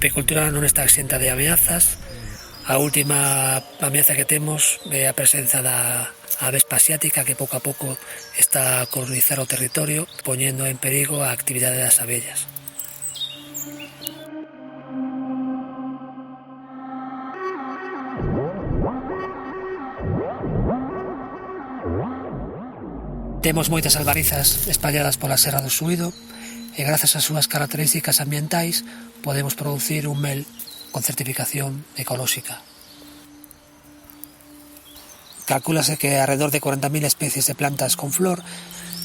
apicultura non está exenta de ameazas. A última ameaza que temos é a presenza da avespa asiática, que pouco a pouco está a colonizar o territorio, poñendo en perigo a actividade das abellas. Temos moitas albarizas espalladas pola Serra do Suído e grazas ás súas características ambientais podemos producir un mel con certificación ecolóxica. Calcúlase que alrededor de 40.000 especies de plantas con flor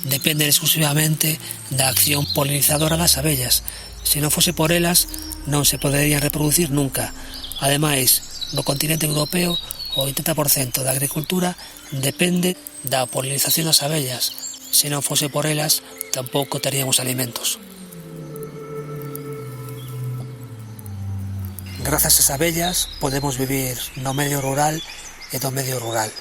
dependen exclusivamente da acción polinizadora das abellas. Se non fose por elas, non se poderían reproducir nunca. Ademais, no continente europeo, o 80% da agricultura depende da polinización das abellas. Se non fose por elas, tampouco teríamos alimentos. Grazas ás abellas podemos vivir no medio rural e do medio rural.